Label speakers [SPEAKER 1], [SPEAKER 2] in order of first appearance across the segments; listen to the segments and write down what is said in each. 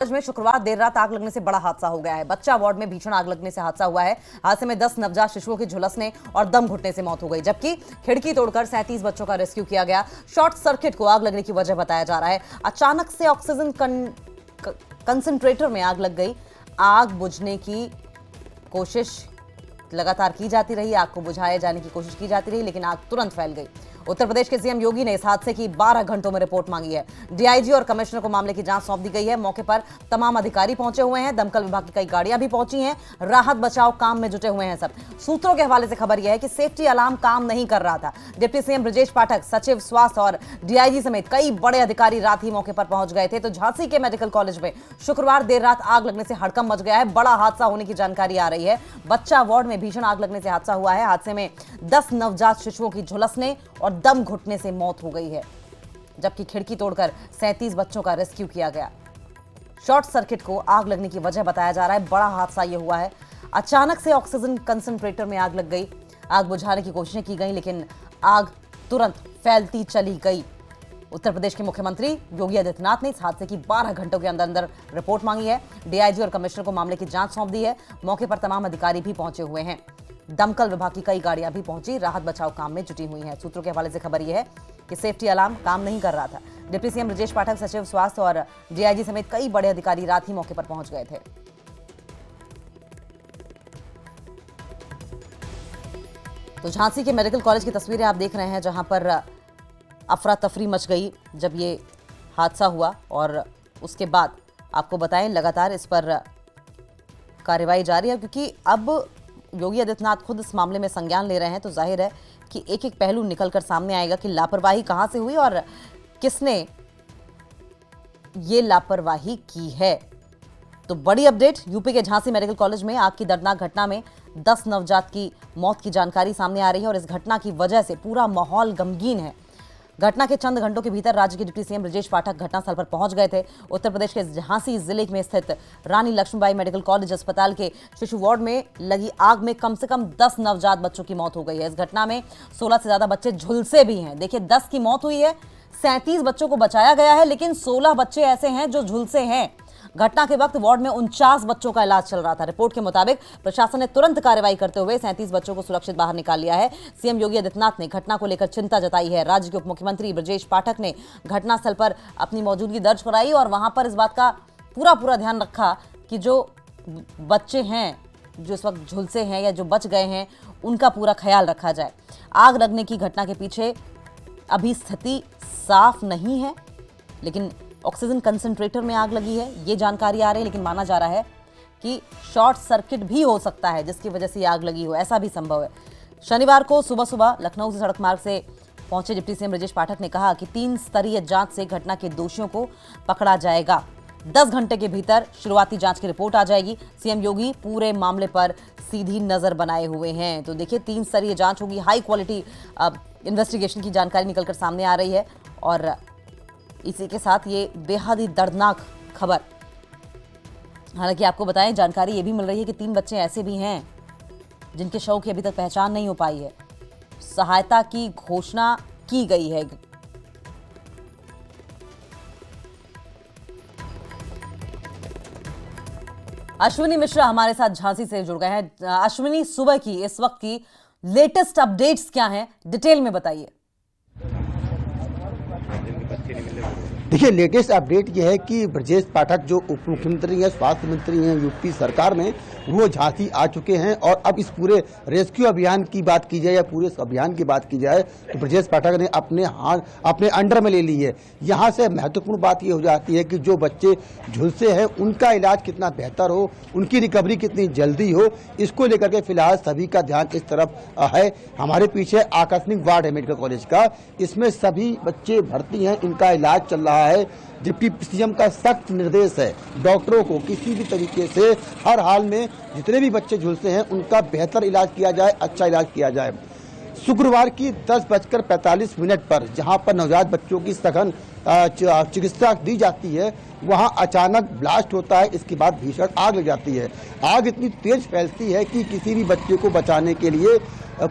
[SPEAKER 1] में शुक्रवार देर रात आग लगने से बड़ा हादसा हो गया है। बच्चा वार्ड में भीषण आग लगने से हादसा हुआ है। हादसे में 10 नवजात शिशुओं की झुलसने और दम घुटने से मौत हो गई, जबकि खिड़की तोड़कर 37 बच्चों का रेस्क्यू किया गया। शॉर्ट सर्किट को आग लगने की वजह बताया जा रहा है। अचानक से ऑक्सीजन कंसंट्रेटर में आग लग गई। आग बुझने की कोशिश लगातार की जाती रही, आग को बुझाए जाने की कोशिश की जाती रही, लेकिन आग तुरंत फैल गई। उत्तर प्रदेश के सीएम योगी ने इस हादसे की 12 घंटों में रिपोर्ट मांगी है। डीआईजी और कमिश्नर को मामले की जांच सौंप दी गई है। मौके पर तमाम अधिकारी पहुंचे हुए हैं। दमकल विभाग की कई गाड़ियां भी पहुंची हैं। राहत बचाव काम में जुटे हुए हैं सब। सूत्रों के हवाले से खबर यह है कि सेफ्टी अलार्म काम नहीं कर रहा था। डिप्टी सीएम ब्रजेश पाठक, सचिव स्वास्थ्य और डीआईजी समेत कई बड़े अधिकारी रात ही मौके पर पहुंच गए थे। तो झांसी के मेडिकल कॉलेज में शुक्रवार देर रात आग लगने से हड़कंप मच गया है। बड़ा हादसा होने की जानकारी आ रही है। बच्चा वार्ड में भीषण आग लगने से हादसा हुआ है। हादसे में 10 नवजात शिशुओं की झुलसने और दम घुटने से मौत हो गई है, जबकि खिड़की तोड़कर 37 बच्चों का रेस्क्यू किया गया। शॉर्ट सर्किट को आग लगने की वजह बताया जा रहा है। बड़ा हादसा यह हुआ है। अचानक से ऑक्सीजन कंसंट्रेटर में आग लग गई। आग बुझाने की कोशिशें की गई, लेकिन आग तुरंत फैलती चली गई। उत्तर प्रदेश के मुख्यमंत्री योगी आदित्यनाथ ने इस हादसे की 12 घंटों के अंदर अंदर रिपोर्ट मांगी है। डीआईजी और कमिश्नर को मामले की जांच सौंप दी है। मौके पर तमाम अधिकारी भी पहुंचे हुए हैं। दमकल विभाग की कई गाड़ियां भी पहुंची, राहत बचाव काम में जुटी हुई हैं। सूत्रों के हवाले से खबर यह है कि सेफ्टी अलार्म काम नहीं कर रहा था। डिप्टी सीएम ब्रजेश पाठक, सचिव स्वास्थ्य और डीआईजी समेत कई बड़े अधिकारी रात ही मौके पर पहुंच गए थे। तो झांसी के मेडिकल कॉलेज की तस्वीरें आप देख रहे हैं, जहां पर अफरा तफरी मच गई जब ये हादसा हुआ। और उसके बाद आपको बताएं, लगातार इस पर कार्रवाई जारी है, क्योंकि अब योगी आदित्यनाथ खुद इस मामले में संज्ञान ले रहे हैं। तो जाहिर है कि एक एक पहलू निकलकर सामने आएगा कि लापरवाही कहां से हुई और किसने ये लापरवाही की है। तो बड़ी अपडेट, यूपी के झांसी मेडिकल कॉलेज में आग की दर्दनाक घटना में 10 नवजात की मौत की जानकारी सामने आ रही है और इस घटना की वजह से पूरा माहौल गमगीन है। घटना के चंद घंटों के भीतर राज्य के डिप्टी सीएम ब्रजेश पाठक घटनास्थल पर पहुंच गए थे। उत्तर प्रदेश के झांसी जिले में स्थित रानी लक्ष्मीबाई मेडिकल कॉलेज अस्पताल के शिशु वार्ड में लगी आग में कम से कम 10 नवजात बच्चों की मौत हो गई है। इस घटना में 16 से ज्यादा बच्चे झुलसे भी हैं। देखिए, 10 की मौत हुई है, 37 बच्चों को बचाया गया है, लेकिन 16 बच्चे ऐसे हैं जो झुलसे हैं। घटना के वक्त वार्ड में 49 बच्चों का इलाज चल रहा था। रिपोर्ट के मुताबिक प्रशासन ने तुरंत कार्रवाई करते हुए 37 बच्चों को सुरक्षित बाहर निकाल लिया है। सीएम योगी आदित्यनाथ ने घटना को लेकर चिंता जताई है। राज्य के उप मुख्यमंत्री ब्रजेश पाठक ने घटनास्थल पर अपनी मौजूदगी दर्ज कराई और वहां पर इस बात का पूरा ध्यान रखा कि जो बच्चे हैं, जो इस वक्त झुलसे हैं या जो बच गए हैं, उनका पूरा ख्याल रखा जाए। आग लगने की घटना के पीछे अभी स्थिति साफ नहीं है, लेकिन ऑक्सीजन कंसंट्रेटर में आग लगी है, ये जानकारी आ रही है। लेकिन माना जा रहा है कि शॉर्ट सर्किट भी हो सकता है, जिसकी वजह से आग लगी हो, ऐसा भी संभव है। शनिवार को सुबह सुबह लखनऊ से सड़क मार्ग से पहुंचे डिप्टी सीएम ब्रजेश पाठक ने कहा कि 3 स्तरीय जांच से घटना के दोषियों को पकड़ा जाएगा। 10 घंटे के भीतर शुरुआती जांच की रिपोर्ट आ जाएगी। सीएम योगी पूरे मामले पर सीधी नजर बनाए हुए हैं। तो देखिए, 3 स्तरीय जांच होगी, हाई क्वालिटी इन्वेस्टिगेशन की जानकारी निकलकर सामने आ रही है। और इसी के साथ ये बेहद ही दर्दनाक खबर, हालांकि आपको बताएं, जानकारी ये भी मिल रही है कि 3 बच्चे ऐसे भी हैं जिनके शव की अभी तक पहचान नहीं हो पाई है। सहायता की घोषणा की गई है। अश्विनी मिश्रा हमारे साथ झांसी से जुड़ गए हैं। अश्विनी, सुबह की इस वक्त की लेटेस्ट अपडेट्स क्या हैं, डिटेल में बताइए।
[SPEAKER 2] देखिए, लेटेस्ट अपडेट यह है कि ब्रजेश पाठक जो उप मुख्यमंत्री हैं, स्वास्थ्य मंत्री हैं यूपी सरकार में, वो झांसी आ चुके हैं। और अब इस पूरे रेस्क्यू अभियान की बात की जाए या पूरे इस अभियान की बात की जाए तो ब्रजेश पाठक ने अपने अंडर में ले ली है। यहाँ से महत्वपूर्ण बात ये हो जाती है कि जो बच्चे झुलसे हैं उनका इलाज कितना बेहतर हो, उनकी रिकवरी कितनी जल्दी हो, इसको लेकर के फिलहाल सभी का ध्यान इस तरफ है। हमारे पीछे आकस्मिक वार्ड है मेडिकल कॉलेज का, इसमें सभी बच्चे भर्ती हैं, इनका इलाज चल रहा है। डिप्टी सीएम का सख्त निर्देश है डॉक्टरों को किसी भी तरीके से हर हाल में जितने भी बच्चे झुलसे हैं उनका बेहतर इलाज किया जाए, अच्छा इलाज किया जाए। शुक्रवार की 10:45 पर जहां पर नवजात बच्चों की सघन चिकित्सा दी जाती है, वहां अचानक ब्लास्ट होता है। इसके बाद भीषण आग लग जाती है। आग इतनी तेज फैलती है कि किसी भी बच्चे को बचाने के लिए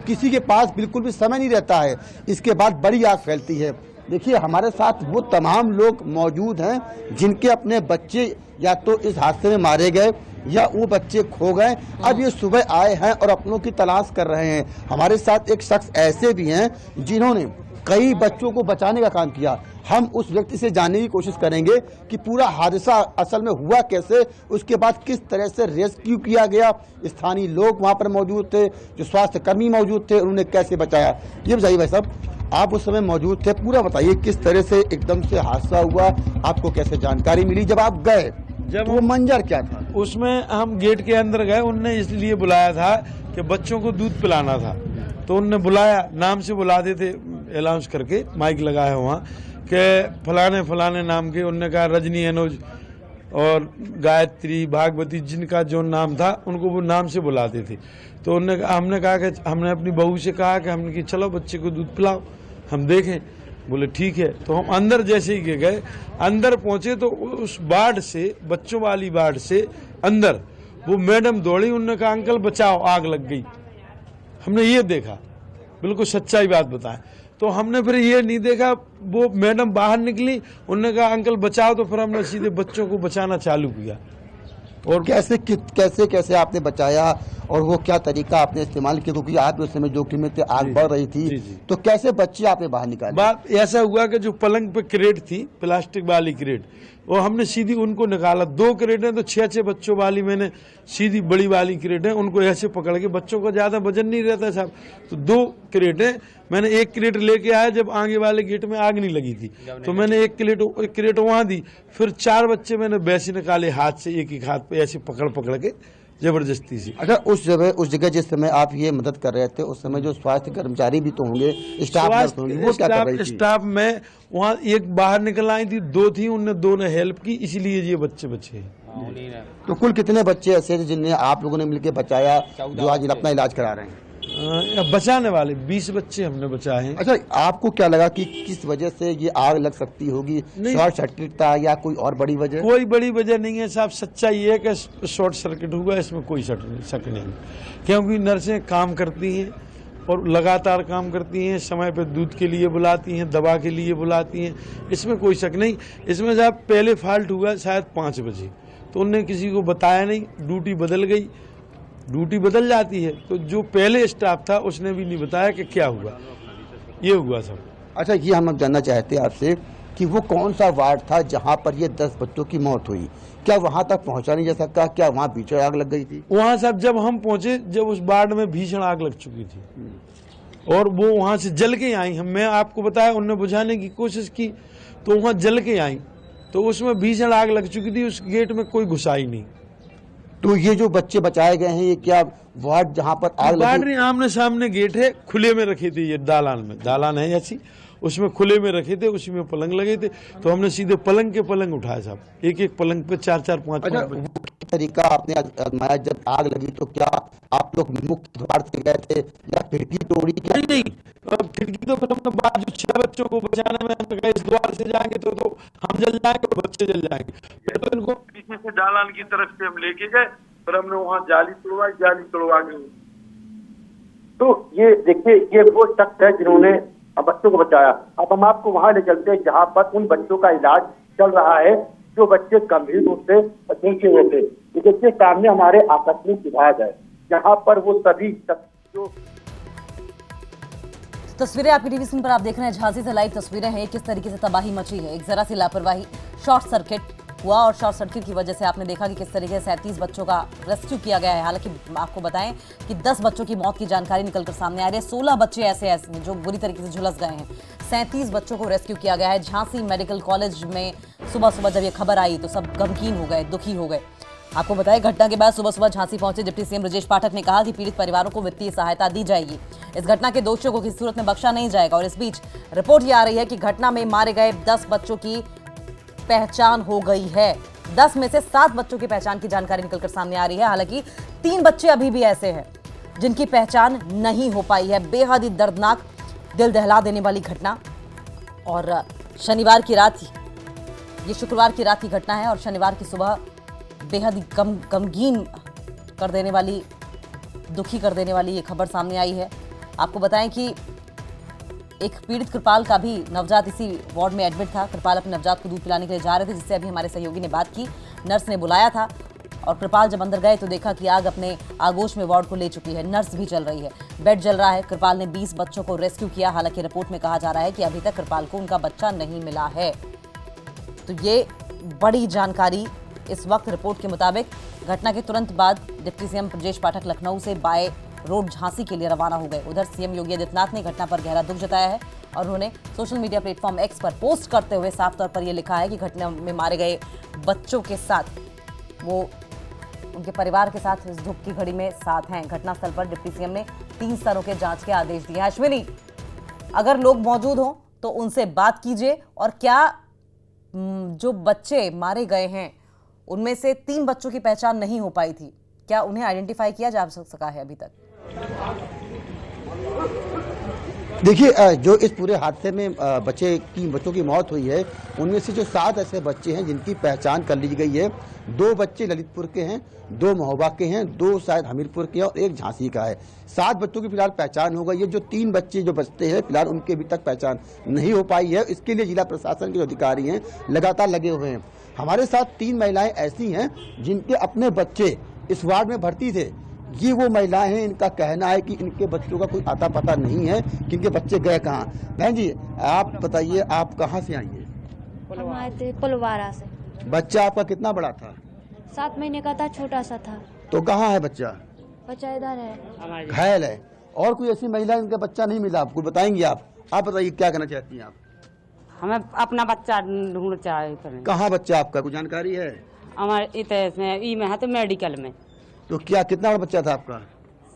[SPEAKER 2] किसी के पास बिल्कुल भी समय नहीं रहता है। इसके बाद बड़ी आग फैलती है। देखिए हमारे साथ वो तमाम लोग मौजूद हैं जिनके अपने बच्चे या तो इस हादसे में मारे गए या वो बच्चे खो गए। अब ये सुबह आए हैं और अपनों की तलाश कर रहे हैं। हमारे साथ एक शख्स ऐसे भी हैं जिन्होंने कई बच्चों को बचाने का काम किया। हम उस व्यक्ति से जानने की कोशिश करेंगे कि पूरा हादसा असल में हुआ कैसे, उसके बाद किस तरह से रेस्क्यू किया गया, स्थानीय लोग वहाँ पर मौजूद थे, जो स्वास्थ्य कर्मी मौजूद थे, उन्होंने कैसे बचाया। ये बताइए भाई साहब, आप उस समय मौजूद थे, पूरा बताइए किस तरह से एकदम से हादसा हुआ, आपको कैसे जानकारी मिली जब आप गए, जब वो मंजर क्या था?
[SPEAKER 3] उसमें हम गेट के अंदर गए, उनने इसलिए बुलाया था कि बच्चों को दूध पिलाना था, तो उनने बुलाया, नाम से बुलाते थे अनाउंस करके, माइक लगाया वहाँ कि फलाने फलाने नाम के। उनने कहा रजनी अनुज और गायत्री भागवती जिनका जो नाम था उनको वो नाम से बुलाते थे। तो हमने कहा कि हमने अपनी बहू से कहा कि हमने कि चलो बच्चे को दूध पिलाओ, हम देखें। बोले ठीक है। तो हम अंदर जैसे ही गए, अंदर पहुंचे तो उस वार्ड से, बच्चों वाली वार्ड से अंदर वो मैडम दौड़ी, उन्होंने कहा अंकल बचाओ आग लग गई। हमने ये देखा, बिल्कुल सच्चाई बात बताएं। तो हमने फिर ये नहीं देखा, वो मैडम बाहर निकली, उन्होंने कहा अंकल बचाओ, तो फिर हमने सीधे बच्चों को बचाना चालू किया।
[SPEAKER 2] और कैसे कैसे कैसे आपने बचाया और वो क्या तरीका आपने इस्तेमाल किया, क्योंकि आप उस समय जोखिम में थे, आग बढ़ रही थी, तो कैसे बच्चे आपने बाहर निकाले?
[SPEAKER 3] बात ऐसा हुआ कि जो पलंग पे क्रेट थी, प्लास्टिक वाली क्रेट, वो हमने सीधी उनको निकाला। 2 क्रेट है तो 6-6 बच्चों वाली मैंने सीधी बड़ी वाली क्रेट है, उनको ऐसे पकड़ के, बच्चों का ज्यादा वजन नहीं रहता साहब, तो 2 क्रेट है। मैंने 1 क्रेट लेके आया जब आगे वाले गेट में आग नहीं लगी थी, तो मैंने 1 क्रेट वहां दी। फिर 4 बच्चे मैंने वैसे निकाले हाथ से, एक हाथ पे ऐसे पकड़ के जबरदस्ती से।
[SPEAKER 2] अच्छा, उस जगह जिस समय आप ये मदद कर रहे थे, उस समय जो स्वास्थ्य कर्मचारी भी तो होंगे, स्टाफ होंगे, वो क्या कर रही थी?
[SPEAKER 3] स्टाफ में वहाँ एक बाहर निकल आई थी, 2 थी, उनने 2 ने हेल्प की, इसलिए ये बच्चे बचे।
[SPEAKER 2] तो कुल कितने बच्चे ऐसे थे जिन्हें आप लोगों ने मिलकर बचाया, जो आज अपना इलाज करा रहे हैं?
[SPEAKER 3] बचाने वाले 20 बच्चे हमने बचाए हैं।
[SPEAKER 2] अच्छा, आपको क्या लगा कि किस वजह से ये आग लग सकती होगी? शॉर्ट सर्किट था या कोई और बड़ी वजह?
[SPEAKER 3] कोई बड़ी वजह नहीं है साहब, सच्चाई ये है कि शॉर्ट सर्किट हुआ, इसमें कोई शक नहीं, क्योंकि नर्सें काम करती हैं और लगातार काम करती हैं, समय पे दूध के लिए बुलाती हैं, दवा के लिए बुलाती हैं, इसमें कोई शक नहीं। इसमें साहब पहले फॉल्ट हुआ शायद 5 बजे, तो उनने किसी को बताया नहीं, ड्यूटी बदल गई, ड्यूटी बदल जाती है, तो जो पहले स्टाफ था उसने भी नहीं बताया कि क्या हुआ, ये हुआ सब।
[SPEAKER 2] अच्छा, ये हम जानना चाहते हैं आपसे कि वो कौन सा वार्ड था जहाँ पर ये 10 बच्चों की मौत हुई? क्या वहाँ तक पहुँचा नहीं जा सकता? क्या वहाँ भीषण आग लग गई थी?
[SPEAKER 3] वहाँ साहब जब हम पहुंचे, जब उस वार्ड में भीषण आग लग चुकी थी और वो वहाँ से जल के आई। मैं आपको बताया, उनने बुझाने की कोशिश की तो वहाँ जल के आई, तो उसमें भीषण आग लग चुकी थी, उस गेट में कोई घुसा ही नहीं।
[SPEAKER 2] तो ये जो बच्चे बचाए गए हैं, ये क्या वार्ड जहाँ पर आग लगी?
[SPEAKER 3] आमने सामने गेट है, खुले में रखे थे, ये दालान है ऐसी, उसमें खुले में रखे थे, उसी में पलंग लगे थे, तो हमने सीधे पलंग के पलंग उठाए साहब, एक पलंग पे 4-4, 5-5
[SPEAKER 2] तरीका आपने आजमाया? जब आग लगी तो क्या आप लोग मुख्य द्वार से गए थे या खिड़की तोड़ी?
[SPEAKER 3] नहीं, खिड़की तो फिर हमने बाद जो 6 बच्चों को बचाने में हमने कहा इस द्वार से जाएंगे तो हम जल जाएंगे और बच्चे जल जाएंगे। फिर तो इनको पीछे से दालान की तरफ से हम लेके गए, फिर हमने वहाँ जाली तोड़वा के।
[SPEAKER 4] तो ये देखिए, ये वो शख्स है जिन्होंने बच्चों को बचाया। अब हम आपको वहां ले चलते हैं जहां पर उन बच्चों का इलाज चल रहा है, जो बच्चे गंभीर रूप से नीचे हुए थे। ये देखिए सामने हमारे आकस्मिक विभाग है, जहां पर वो सभी जो
[SPEAKER 1] तस्वीरें आपकी टीवी स्क्रीन पर आप देख रहे हैं, झांसी से लाइव तस्वीरें हैं। किस तरीके से तबाही मची है, एक जरा सी लापरवाही, शॉर्ट सर्किट हुआ और शॉर्ट सर्किट की वजह से आपने देखा कि किस तरीके से 37 बच्चों का रेस्क्यू किया गया है। हालांकि आपको बताएं कि 10 बच्चों की मौत की जानकारी निकलकर सामने आ रही है, 16 बच्चे ऐसे हैं जो बुरी तरीके से झुलस गए हैं। 37 बच्चों को रेस्क्यू किया गया है। झांसी मेडिकल कॉलेज में सुबह जब ये खबर आई तो सब गमगीन हो गए, दुखी हो गए। आपको बताएं, घटना के बाद सुबह झांसी पहुंचे डिप्टी सीएम ब्रजेश पाठक ने कहा कि पीड़ित परिवारों को वित्तीय सहायता दी जाएगी। इस घटना के दोषियों को किसी सूरत में बख्शा नहीं जाएगा। और इस बीच रिपोर्ट ये आ रही है कि घटना में मारे गए 10 बच्चों की पहचान हो गई है। 10 में से 7 बच्चों की पहचान की जानकारी निकलकर सामने आ रही है। हालांकि 3 बच्चे अभी भी ऐसे हैं जिनकी पहचान नहीं हो पाई है। बेहद ही दर्दनाक, दिल दहला देने वाली घटना। और शनिवार की रात, ये शुक्रवार की रात की घटना है और शनिवार की सुबह बेहद ही गमगीन कर देने वाली, दुखी कर देने वाली ये खबर सामने आई है। आपको बताएं कि एक पीड़ित कृपाल का भी नवजात इसी वार्ड में एडमिट था। कृपाल अपने नवजात को दूध पिलाने के लिए जा रहे थे, जिससे अभी हमारे सहयोगी ने बात की। नर्स ने बुलाया था और कृपाल जब अंदर गए तो देखा कि आग अपने आगोश में वार्ड को ले चुकी है। नर्स भी जल रही है, बेड जल रहा है। कृपाल ने 20 बच्चों को रेस्क्यू किया। हालांकि रिपोर्ट में कहा जा रहा है कि अभी तक कृपाल को उनका बच्चा नहीं मिला है। तो ये बड़ी जानकारी इस वक्त रिपोर्ट के मुताबिक। घटना के तुरंत बाद डिप्टी सीएम ब्रजेश पाठक लखनऊ से बाय रोड झांसी के लिए रवाना हो गए। उधर सीएम योगी आदित्यनाथ ने घटना पर गहरा दुख जताया है और उन्होंने सोशल मीडिया प्लेटफॉर्म एक्स पर पोस्ट करते हुए साफ तौर पर यह लिखा है कि घटना में मारे गए बच्चों के साथ वो उनके परिवार के साथ इस दुख की घड़ी में साथ हैं। घटनास्थल पर डिप्टी सीएम ने 3 स्तरों के जांच के आदेश दिए हैं। अश्विनी, अगर लोग मौजूद हों तो उनसे बात कीजिए। और क्या जो बच्चे मारे गए हैं उनमें से 3 बच्चों की पहचान नहीं हो पाई थी, क्या उन्हें आइडेंटिफाई किया जा सका है अभी तक?
[SPEAKER 2] देखिए, जो इस पूरे हादसे में बच्चों की मौत हुई है, उनमें से जो 7 ऐसे बच्चे हैं जिनकी पहचान कर ली गई है। 2 बच्चे ललितपुर के हैं, 2 महोबा के हैं, 2 शायद हमीरपुर के हैं और 1 झांसी का है। 7 बच्चों की फिलहाल पहचान हो गई है। जो 3 बच्चे जो बचते हैं फिलहाल उनकी अभी तक पहचान नहीं हो पाई है। इसके लिए जिला प्रशासन के जो अधिकारी हैं लगातार लगे हुए हैं। हमारे साथ 3 महिलाएं ऐसी हैं जिनके अपने बच्चे इस वार्ड में भर्ती थे। ये वो महिलाएं हैं, इनका कहना है कि इनके बच्चों का कोई आता पता नहीं है कि इनके बच्चे गए कहाँ। बहन जी, आप बताइए, आप कहाँ से आई हैं?
[SPEAKER 5] हम आए थे पुलवारा से।
[SPEAKER 2] बच्चा आपका कितना बड़ा था?
[SPEAKER 5] 7 महीने का था, छोटा सा था।
[SPEAKER 2] तो कहाँ है बच्चा?
[SPEAKER 5] बच्चा इधर है।
[SPEAKER 2] घायल है। और कोई ऐसी महिला इनका बच्चा नहीं मिला आपको? बताएंगे आप बताइए क्या कहना चाहती हैं आप?
[SPEAKER 6] हमें अपना बच्चा ढूंढ चाहिए।
[SPEAKER 2] कहाँ बच्चा आपका, कुछ जानकारी है?
[SPEAKER 6] हमारे ई में है तो मेडिकल में।
[SPEAKER 2] तो क्या कितना बड़ा बच्चा था आपका?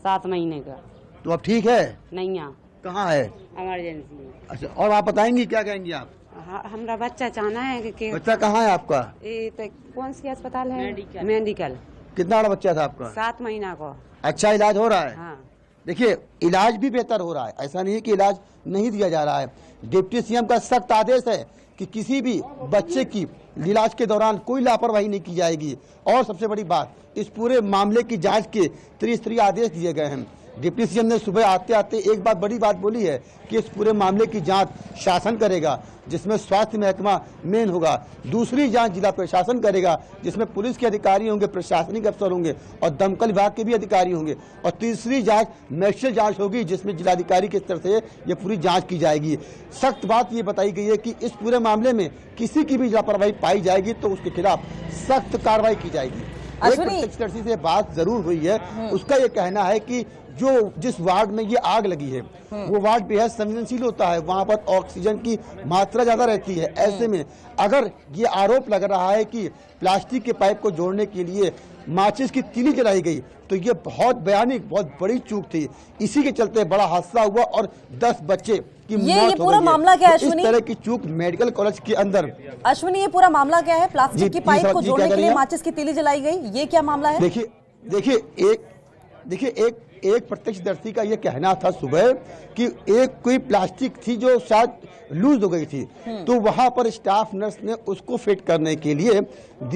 [SPEAKER 6] 7 महीने का।
[SPEAKER 2] तो अब ठीक है?
[SPEAKER 6] नहीं यहाँ।
[SPEAKER 2] कहाँ है?
[SPEAKER 6] इमरजेंसी में।
[SPEAKER 2] अच्छा, और आप बताएंगी, क्या कहेंगी आप?
[SPEAKER 6] हमारा बच्चा चाहना है कि
[SPEAKER 2] बच्चा कहाँ है आपका?
[SPEAKER 6] ये तो कौन सी अस्पताल है? मेडिकल।
[SPEAKER 2] कितना बड़ा बच्चा था आपका?
[SPEAKER 6] 7 महीना को।
[SPEAKER 2] अच्छा इलाज हो रहा है?
[SPEAKER 6] हाँ।
[SPEAKER 2] देखिए, इलाज भी बेहतर हो रहा है, ऐसा नहीं है कि इलाज नहीं दिया जा रहा है। डिप्टी सीएम का सख्त आदेश है कि किसी भी बच्चे की इलाज के दौरान कोई लापरवाही नहीं की जाएगी। और सबसे बड़ी बात, इस पूरे मामले की जांच के त्रिस्तरीय आदेश दिए गए हैं। डिप्टी सीएम ने सुबह आते आते एक बात बड़ी बात बोली है कि इस पूरे मामले की जांच शासन करेगा, जिसमें स्वास्थ्य महकमा मेन होगा। दूसरी जांच जिला प्रशासन करेगा, जिसमें पुलिस के अधिकारी होंगे, प्रशासनिक अफसर होंगे और दमकल विभाग के भी अधिकारी होंगे। और तीसरी जांच मैजिस्ट्रेट जांच होगी, जिसमें जिलाधिकारी के स्तर से ये पूरी जांच की जाएगी। सख्त बात ये बताई गई है कि इस पूरे मामले में किसी की भी लापरवाही पाई जाएगी तो उसके खिलाफ सख्त कार्रवाई की जाएगी। एक प्रत्यक्षदर्शी से बात जरूर हुई है, उसका ये कहना है कि जिस वार्ड में ये आग लगी है वो वार्ड बेहद संवेदनशील होता है, वहां पर ऑक्सीजन की मात्रा ज्यादा रहती है। ऐसे में अगर ये आरोप लग रहा है कि प्लास्टिक के पाइप को जोड़ने के लिए माचिस की तीली जलाई गई, तो ये बहुत भयानक, बहुत बड़ी चूक थी। इसी के चलते बड़ा हादसा हुआ और 10 बच्चे की मौत हो गई।
[SPEAKER 1] पूरा मामला क्या है अश्विनी?
[SPEAKER 2] इस तरह की चूक मेडिकल कॉलेज के अंदर।
[SPEAKER 1] अश्विनी, ये पूरा मामला क्या है? प्लास्टिक की पाइप को जोड़ने के लिए माचिस की तीली जलाई गई, ये क्या मामला है?
[SPEAKER 2] देखिए एक प्रत्यक्षदर्शी का ये कहना था सुबह कि एक कोई प्लास्टिक थी जो शायद लूज हो गई थी, तो वहां पर स्टाफ नर्स ने उसको फिट करने के लिए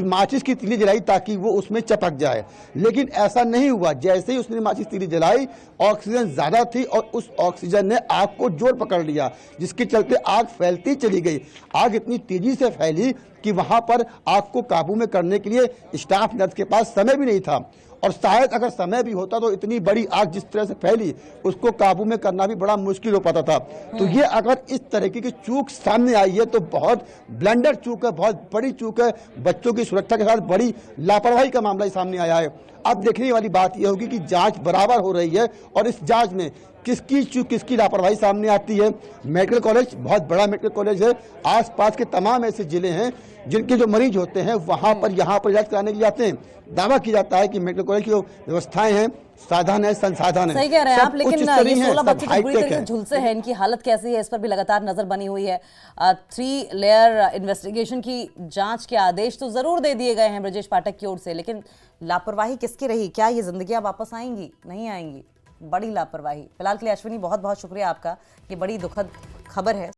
[SPEAKER 2] माचिस की तीली जलाई ताकि वो उसमें चपक जाए। लेकिन ऐसा नहीं हुआ। जैसे ही उसने माचिस तीली जलाई, ऑक्सीजन ज्यादा थी और उस ऑक्सीजन ने आग को जोर पकड़ लिया, जिसके चलते आग फैलती चली गई। आग इतनी तेजी से फैली कि वहां पर आग को काबू में करने के लिए स्टाफ नर्स के पास समय भी नहीं था। और शायद अगर समय भी होता तो इतनी बड़ी आग जिस तरह से फैली, उसको काबू में करना भी बड़ा मुश्किल हो पाता था। तो ये अगर इस तरीके की चूक सामने आई है तो बहुत ब्लंडर चूक है, बहुत बड़ी चूक है। बच्चों की सुरक्षा के साथ बड़ी लापरवाही का मामला सामने आया है। अब देखने वाली बात यह होगी कि जांच बराबर हो रही है और इस जांच में किसकी चूक, किसकी लापरवाही सामने आती है। मेडिकल कॉलेज बहुत बड़ा मेडिकल कॉलेज है। आसपास के तमाम ऐसे जिले हैं जिनके जो मरीज होते हैं वहां पर यहाँ पर इलाज कराने के लिए जाते हैं। दावा किया जाता है कि मेडिकल कॉलेज की जो व्यवस्थाएं हैं, साधन है, संसाधन है,
[SPEAKER 1] सही कह रहे हैं आप। लेकिन ये 16 बच्चे जो बुरी तरीके से झुलसे हैं, इनकी हालत कैसी है, इस पर भी लगातार नजर बनी हुई है। 3 लेयर इन्वेस्टिगेशन की जांच के आदेश तो जरूर दे दिए गए हैं ब्रजेश पाठक की ओर से, लेकिन लापरवाही किसकी रही? क्या ये जिंदगियां वापस आएंगी? नहीं आएंगी। बड़ी लापरवाही। फिलहाल के लिए अश्विनी बहुत बहुत शुक्रिया आपका, ये बड़ी दुखद खबर है।